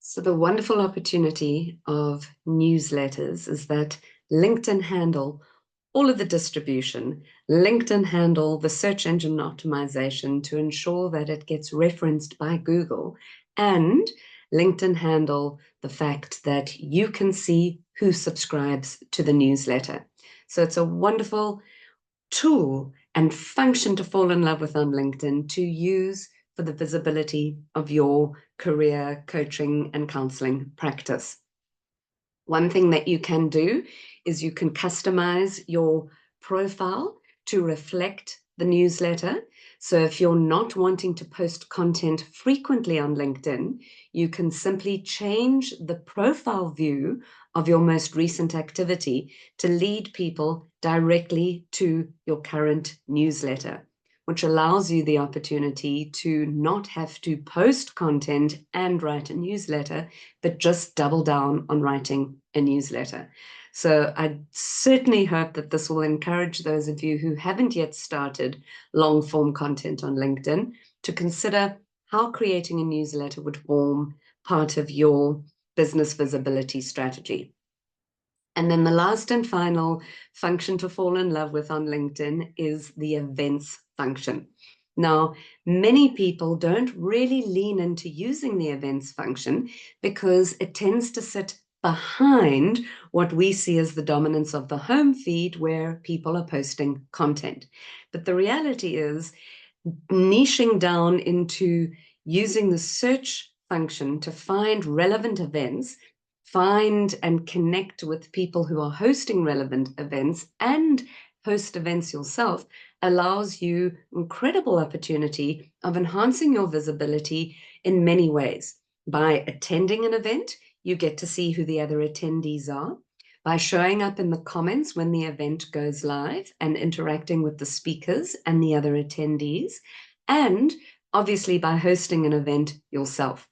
So the wonderful opportunity of newsletters is that LinkedIn handle all of the distribution. LinkedIn handle the search engine optimization to ensure that it gets referenced by Google, and LinkedIn handle the fact that you can see who subscribes to the newsletter. So it's a wonderful tool and function to fall in love with on LinkedIn to use for the visibility of your career coaching and counseling practice. One thing that you can do is you can customize your profile to reflect the newsletter. So if you're not wanting to post content frequently on LinkedIn, you can simply change the profile view of your most recent activity to lead people directly to your current newsletter, which allows you the opportunity to not have to post content and write a newsletter, but just double down on writing a newsletter. So I certainly hope that this will encourage those of you who haven't yet started long form content on LinkedIn to consider how creating a newsletter would form part of your business visibility strategy. And then the last and final function to fall in love with on LinkedIn is the events function. Now, many people don't really lean into using the events function because it tends to sit behind what we see as the dominance of the home feed where people are posting content. But the reality is niching down into using the search function to find relevant events, find and connect with people who are hosting relevant events and host events yourself allows you incredible opportunity of enhancing your visibility in many ways. By attending an event, you get to see who the other attendees are. By showing up in the comments when the event goes live and interacting with the speakers and the other attendees, and obviously by hosting an event yourself.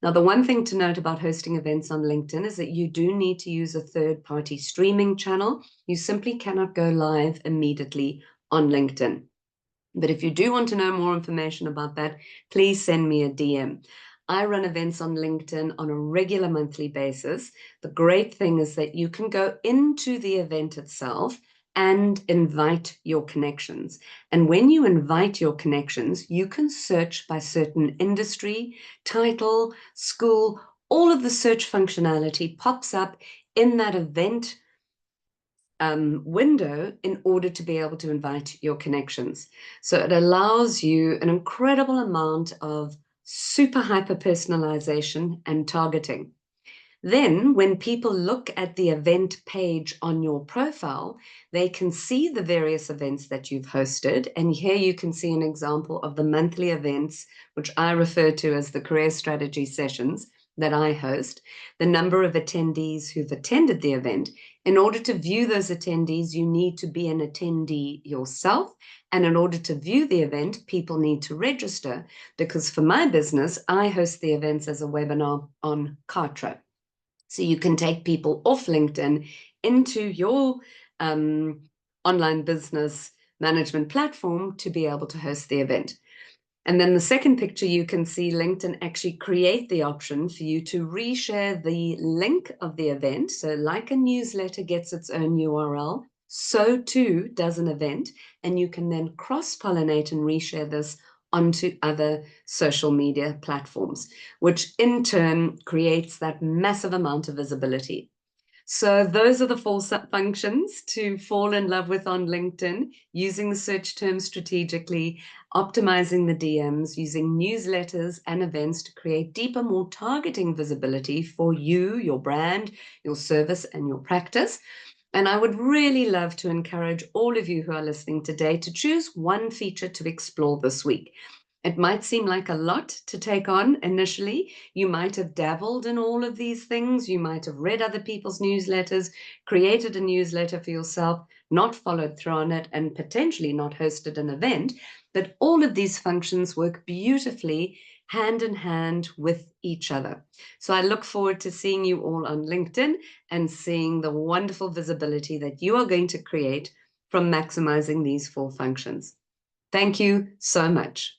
Now, the one thing to note about hosting events on LinkedIn is that you do need to use a third-party streaming channel. You simply cannot go live immediately on LinkedIn. But if you do want to know more information about that, please send me a DM. I run events on LinkedIn on a regular monthly basis. The great thing is that you can go into the event itself and invite your connections. And when you invite your connections, you can search by certain industry, title, school, all of the search functionality pops up in that event window in order to be able to invite your connections. So it allows you an incredible amount of super hyper personalization and targeting. Then when people look at the event page on your profile, they can see the various events that you've hosted. And here you can see an example of the monthly events, which I refer to as the career strategy sessions that I host, the number of attendees who've attended the event. In order to view those attendees, you need to be an attendee yourself. And in order to view the event, people need to register, because for my business, I host the events as a webinar on Kartra. So you can take people off LinkedIn into your online business management platform to be able to host the event. And then the second picture, you can see LinkedIn actually create the option for you to reshare the link of the event. So like a newsletter gets its own URL, so too does an event. And you can then cross-pollinate and reshare this onto other social media platforms, which in turn creates that massive amount of visibility. So those are the 4 functions to fall in love with on LinkedIn: using the search term strategically, optimizing the DMs, using newsletters and events to create deeper, more targeting visibility for you, your brand, your service, and your practice. And I would really love to encourage all of you who are listening today to choose one feature to explore this week. It might seem like a lot to take on initially. You might have dabbled in all of these things. You might have read other people's newsletters, created a newsletter for yourself, not followed through on it, and potentially not hosted an event. But all of these functions work beautifully hand in hand with each other. So I look forward to seeing you all on LinkedIn and seeing the wonderful visibility that you are going to create from maximizing these 4 functions. Thank you so much.